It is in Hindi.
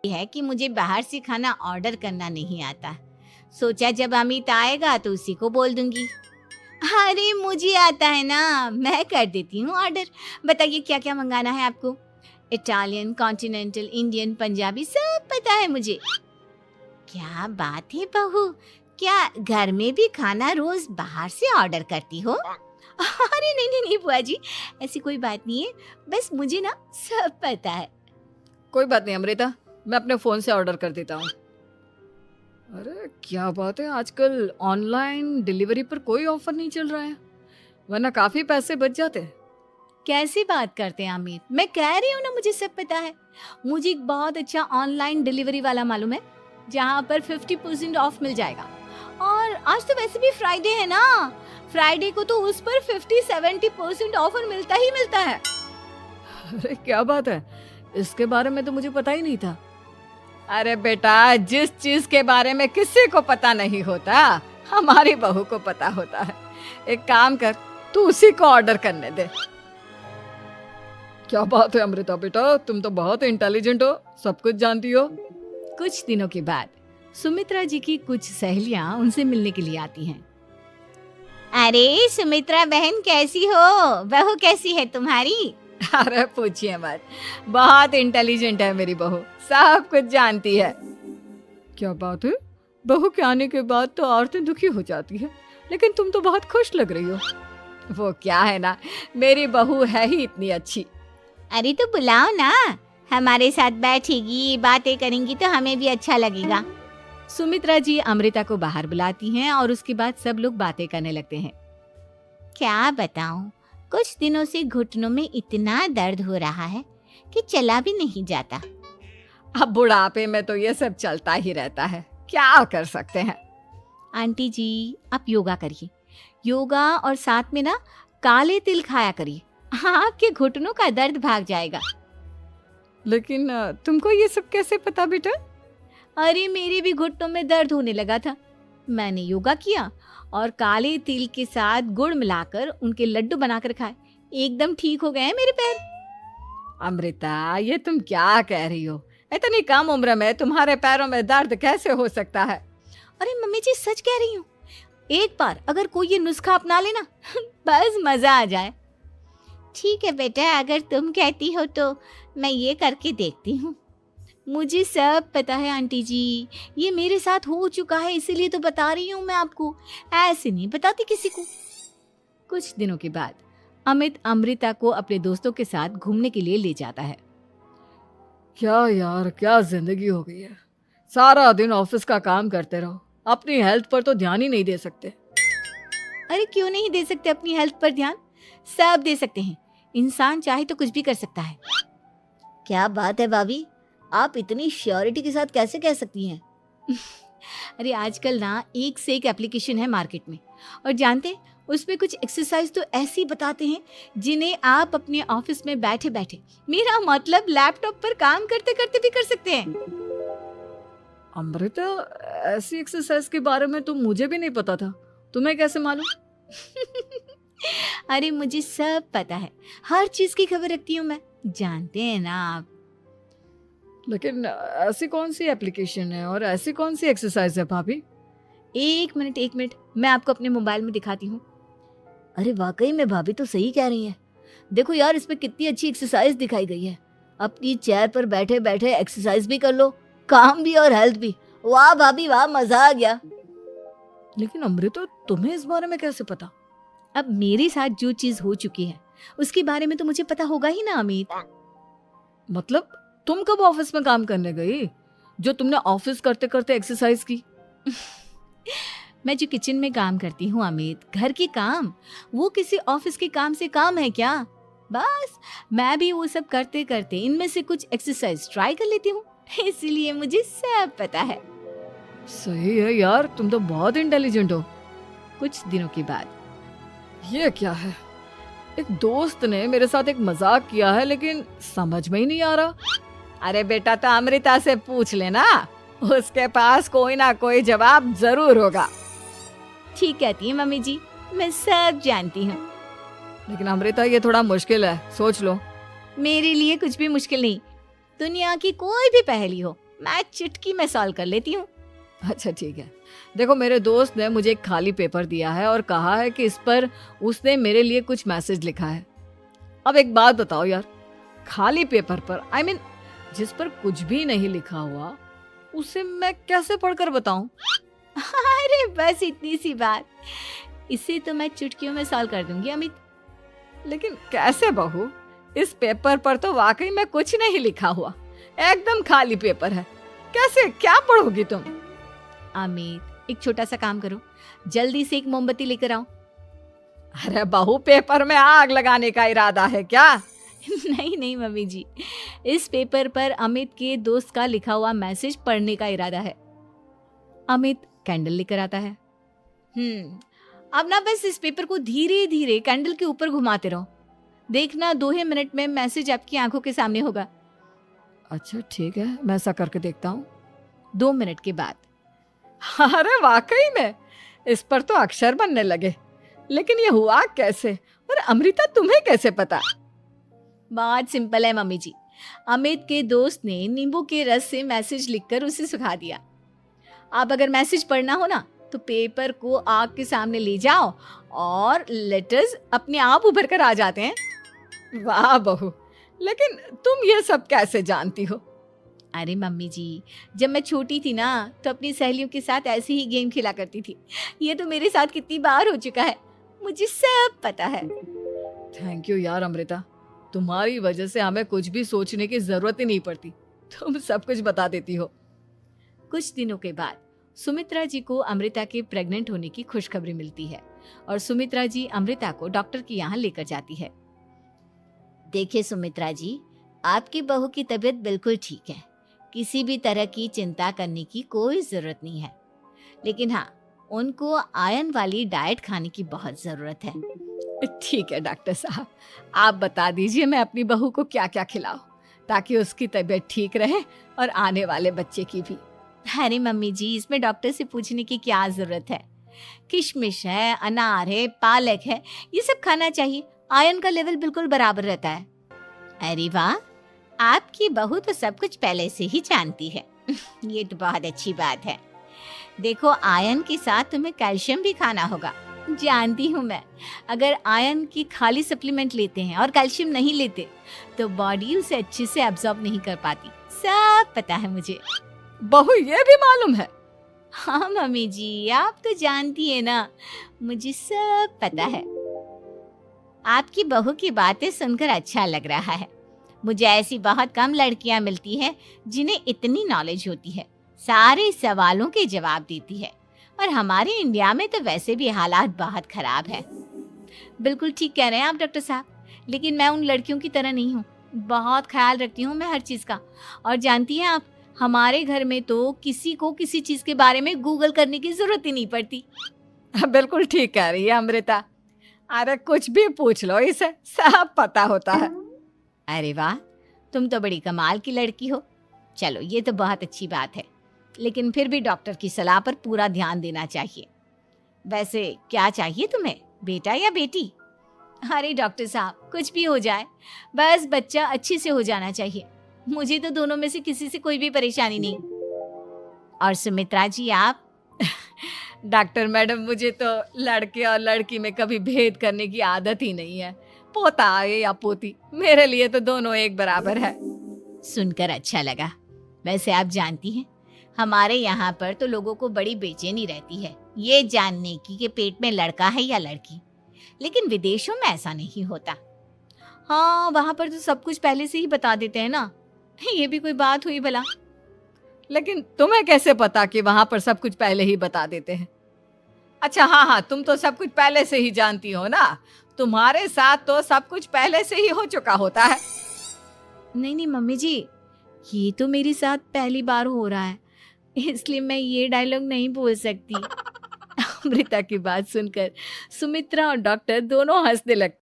है कि मुझे बाहर से खाना ऑर्डर करना नहीं आता। सोचा जब अमित आएगा तो उसी को बोल दूंगी। अरे मुझे आता है ना, मैं कर देती हूँ ऑर्डर। बताइए क्या क्या मंगाना है आपको? इटालियन, कॉन्टिनेंटल, इंडियन, पंजाबी सब पता है मुझे। क्या बात है बहू, क्या घर में भी खाना रोज बाहर से ऑर्डर करती हो? अरे नहीं नहीं नहीं बुआ जी, ऐसी कोई बात नहीं है, बस मुझे ना सब पता है। कोई बात नहीं अमृता, मैं अपने फ़ोन से ऑर्डर कर देता हूँ। अरे क्या बात है, आजकल ऑनलाइन डिलीवरी पर कोई ऑफर नहीं चल रहा है, वरना काफ़ी पैसे बच जाते। कैसी बात करते हैं अमित, मैं कह रही हूँ ना मुझे सब पता है। मुझे एक बहुत अच्छा ऑनलाइन डिलीवरी वाला मालूम है, जहाँ पर 50% ऑफ मिल जाएगा। और आज तो वैसे भी फ्राइडे है ना, फ्राइडे को तो उस पर 50-70% ऑफर मिलता ही मिलता है। अरे क्या बात है, इसके बारे में तो मुझे पता ही नहीं था। अरे बेटा, जिस चीज के बारे में किसी को पता नहीं होता, हमारी बहू को पता होता है। एक काम कर, तू उसी को ऑर्डर करने दे। क्या बात है अमृता बेटा, तुम तो बहुत इंटेलिजेंट हो, सब कुछ जानती हो। कुछ दिनों के बाद सुमित्रा जी की कुछ सहेलियां उनसे मिलने के लिए आती हैं। अरे सुमित्रा बहन कैसी हो, बहू कैसी है तुम्हारी? अरे पूछिए मत, बहुत इंटेलिजेंट है मेरी बहू, सब कुछ जानती है। क्या बात है, बहू के आने के बाद तो औरतें दुखी हो जाती है, लेकिन तुम तो बहुत खुश लग रही हो। वो क्या है ना, मेरी बहू है ही इतनी अच्छी। अरे तो बुलाओ ना, हमारे साथ बैठेगी, बातें करेंगी तो हमें भी अच्छा लगेगा। सुमित्रा जी अमृता को बाहर बुलाती हैं और उसके बाद सब लोग बातें करने लगते हैं। क्या बताऊं, कुछ दिनों से घुटनों में इतना दर्द हो रहा है कि चला भी नहीं जाता। अब बुढ़ापे में तो ये सब चलता ही रहता है, क्या कर सकते हैं। आंटी जी आप योगा करिए, योगा और साथ में ना काले तिल खाया करिए, आपके घुटनों का दर्द भाग जाएगा। लेकिन तुमको ये सब कैसे पता बेटा? अरे मेरे भी घुटनों में दर्द होने लगा था, मैंने योगा किया और काले तिल के साथ गुड़ मिलाकर उनके लड्डू बनाकर खाए, एकदम ठीक हो गए हैं मेरे पैर। अमृता ये तुम क्या कह रही हो, इतनी कम उम्र में तुम्हारे पैरों में दर्द कैसे हो सकता है? अरे मम्मी जी सच कह रही हूँ, एक बार अगर कोई ये नुस्खा अपना लेना बस मजा आ जाए। ठीक है बेटा, अगर तुम कहती हो तो मैं ये करके देखती हूँ। मुझे सब पता है आंटी जी, ये मेरे साथ हो चुका है, इसीलिए तो बता रही हूँ मैं आपको, ऐसे नहीं बताती किसी को। कुछ दिनों के बाद अमित अमृता को अपने दोस्तों के साथ घूमने के लिए ले जाता है। क्या यार, क्या जिंदगी हो गई है, सारा दिन ऑफिस का काम करते रहो, अपनी हेल्थ पर तो ध्यान ही नहीं दे सकते। अरे क्यों नहीं दे सकते अपनी हेल्थ पर ध्यान, सब दे सकते हैं, इंसान चाहे तो कुछ भी कर सकता है। क्या बात है भाभी, आप इतनी श्योरिटी के साथ कैसे कह सकती हैं? अरे आजकल ना एक से एक एप्लीकेशन है मार्केट में, और जानते हैं उसमें कुछ एक्सरसाइज तो ऐसी बताते हैं जिन्हें आप अपने ऑफिस में बैठे बैठे, मेरा मतलब लैपटॉप पर काम करते करते भी कर सकते हैं। अमृता, ऐसी एक्सरसाइज के बारे में तो मुझे भी नहीं पता था, तुम्हें कैसे मालूम? अरे मुझे सब पता है, हर चीज की खबर रखती हूँ मैं, जानते हैं ना आप। लेकिन ऐसी कौन सी एप्लीकेशन है और ऐसी कौन सी एक्सरसाइज है भाभी? एक मिनट, मैं आपको अपने मोबाइल में दिखाती हूँ। अरे वाकई में भाभी तो सही कह रही हैं। देखो यार, इस पे कितनी अच्छी एक्सरसाइज दिखाई गई है। अपनी चेयर पर बैठे बैठे एक्सरसाइज भी कर लो, काम भी और हेल्थ भी। वाह भाभी वाह, मजा आ गया। लेकिन अमृता, तुम्हें इस बारे में कैसे पता? अब मेरे साथ जो चीज हो चुकी है उसके बारे में तो मुझे पता होगा ही ना अमित। मतलब तुम कब ऑफिस में काम करने गई जो तुमने ऑफिस करते करते एक्सरसाइज की? मैं जो किचन में काम करती हूँ अमित, घर के काम, वो किसी ऑफिस के काम से काम है क्या? बस मैं भी वो सब करते करते इनमें से कुछ एक्सरसाइज ट्राई कर लेती हूँ, इसीलिए मुझे सब पता है। सही है यार, तुम तो बहुत इंटेलिजेंट हो। कुछ दिनों के बाद ये क्या है, एक दोस्त ने मेरे साथ एक मजाक किया है, लेकिन समझ में ही नहीं आ रहा। अरे बेटा, तो अमृता से पूछ लेना, उसके पास कोई ना कोई जवाब जरूर होगा। ठीक कहती है मम्मी जी, मैं सब जानती हूँ। लेकिन अमृता ये थोड़ा मुश्किल है, सोच लो। मेरे लिए कुछ भी मुश्किल नहीं, दुनिया की कोई भी पहेली हो मैं चुटकी में सॉल्व कर लेती हूँ। अच्छा ठीक है। देखो मेरे दोस्त ने मुझे एक खाली पेपर दिया है और कहा है कि इस पर उसने मेरे लिए कुछ मैसेज लिखा है। अब एक बात बताओ यार, खाली पेपर पर जिस पर कुछ भी नहीं लिखा हुआ उसे मैं कैसे पढ़कर बताऊं? अरे बस इतनी सी बात, इसे तो मैं चुटकियों में सॉल्व कर दूंगी अमित। लेकिन कैसे बहू? इस पेपर पर तो वाकई में कुछ नहीं लिखा हुआ, एकदम खाली पेपर है। कैसे, क्या पढ़ोगी तुम? अमित, एक छोटा सा काम करो, जल्दी से एक मोमबत्ती लेकर आओ। अरे बहू, पेपर में आग लगाने का इरादा है क्या? नहीं नहीं मम्मी जी, इस पेपर पर अमित के दोस्त का लिखा हुआ मैसेज पढ़ने का इरादा है। अमित कैंडल लेकर आता है। अब ना बस इस पेपर को धीरे धीरे कैंडल के ऊपर घुमाते रहो, देखना 2 ही मिनट में मैसेज आपकी आंखों के सामने होगा। अच्छा ठीक है, मैं ऐसा करके देखता हूँ। 2 मिनट के बाद। अरे वाकई में इस पर तो अक्षर बनने लगे, लेकिन ये हुआ कैसे? और अमृता, तुम्हें कैसे पता? बहुत सिंपल है मम्मी जी, अमित के दोस्त ने नींबू के रस से मैसेज लिखकर उसे सुखा दिया। अब अगर मैसेज पढ़ना हो ना तो पेपर को आग के सामने ले जाओ और लेटर्स अपने आप उभर कर आ जाते हैं। वाह बहू, लेकिन तुम ये सब कैसे जानती हो? अरे मम्मी जी, जब मैं छोटी थी ना तो अपनी सहेलियों के साथ ऐसे ही गेम खेला करती थी। ये तो मेरे साथ कितनी बार हो चुका है, मुझे सब पता है। थैंक यू यार अमृता, तुम्हारी वजह से हमें कुछ भी सोचने की जरूरत ही नहीं पड़ती, तुम सब कुछ बता देती हो। कुछ दिनों के बाद सुमित्रा जी को अमृता के प्रेग्नेंट होने की खुशखबरी मिलती है और सुमित्रा जी अमृता को डॉक्टर के यहाँ लेकर जाती है। देखिए सुमित्रा जी, आपकी बहू की तबीयत बिल्कुल ठीक है, किसी भी तरह की चिंता करने की कोई जरूरत नहीं है। लेकिन हाँ, उनको आयरन वाली डाइट खाने की बहुत जरूरत है। ठीक है डॉक्टर साहब, आप बता दीजिए मैं अपनी बहू को क्या क्या खिलाऊं ताकि उसकी तबीयत ठीक रहे और आने वाले बच्चे की भी। अरे मम्मी जी, इसमें डॉक्टर से पूछने की क्या जरूरत है। किशमिश है, अनार है, पालक है, ये सब खाना चाहिए, आयरन का लेवल बिल्कुल बराबर रहता है। अरे वाह, आपकी बहू तो सब कुछ पहले से ही जानती है। ये तो बहुत अच्छी बात है। देखो, आयरन के साथ तुम्हें कैल्शियम भी खाना होगा। जानती हूँ मैं, अगर आयरन की खाली सप्लीमेंट लेते हैं और कैल्शियम नहीं लेते तो बॉडी उसे अच्छे से एब्जॉर्ब नहीं कर पाती। सब पता है मुझे। बहू, ये भी मालूम है? हाँ मम्मी जी, आप तो जानती है ना, मुझे सब पता है। आपकी बहू की बातें सुनकर अच्छा लग रहा है। मुझे ऐसी बहुत कम लड़कियां मिलती हैं जिन्हें इतनी नॉलेज होती है, सारे सवालों के जवाब देती है। और हमारे इंडिया में तो वैसे भी हालात बहुत खराब है। बिल्कुल ठीक कह रहे हैं आप डॉक्टर साहब, लेकिन मैं उन लड़कियों की तरह नहीं हूँ। बहुत ख्याल रखती हूँ मैं हर चीज़ का। और जानती हैं आप, हमारे घर में तो किसी को किसी चीज़ के बारे में गूगल करने की जरूरत ही नहीं पड़ती। बिल्कुल ठीक कह रही है अमृता, अरे कुछ भी पूछ लो, इसे सब पता होता है। अरे वाह, तुम तो बड़ी कमाल की लड़की हो। चलो, ये तो बहुत अच्छी बात है, लेकिन फिर भी डॉक्टर की सलाह पर पूरा ध्यान देना चाहिए। वैसे क्या चाहिए तुम्हें, बेटा या बेटी? अरे डॉक्टर साहब, कुछ भी हो जाए, बस बच्चा अच्छे से हो जाना चाहिए। मुझे तो दोनों में से किसी से कोई भी परेशानी नहीं। और सुमित्रा जी, आप? डॉक्टर मैडम, मुझे तो लड़के और लड़की में कभी भेद करने की आदत ही नहीं है। पोता आए या पोती, मेरे लिए तो दोनों एक बराबर है। सुनकर अच्छा लगा। वैसे आप जानती हैं, हमारे यहाँ पर तो लोगों को बड़ी बेचैनी रहती है ये जानने की कि पेट में लड़का है या लड़की, लेकिन विदेशों में ऐसा नहीं होता। हाँ, वहाँ पर तो सब कुछ पहले से ही बता देते हैं ना। ये भी कोई बात हुई भला? लेकिन तुम्हें कैसे पता कि वहां पर सब कुछ पहले ही बता देते हैं? अच्छा हाँ, तुम तो सब कुछ पहले से ही जानती हो ना, तुम्हारे साथ तो सब कुछ पहले से ही हो चुका होता है। नहीं मम्मी जी, ये तो मेरे साथ पहली बार हो रहा है, इसलिए मैं ये डायलॉग नहीं बोल सकती। अमृता की बात सुनकर सुमित्रा और डॉक्टर दोनों हंसने लगते।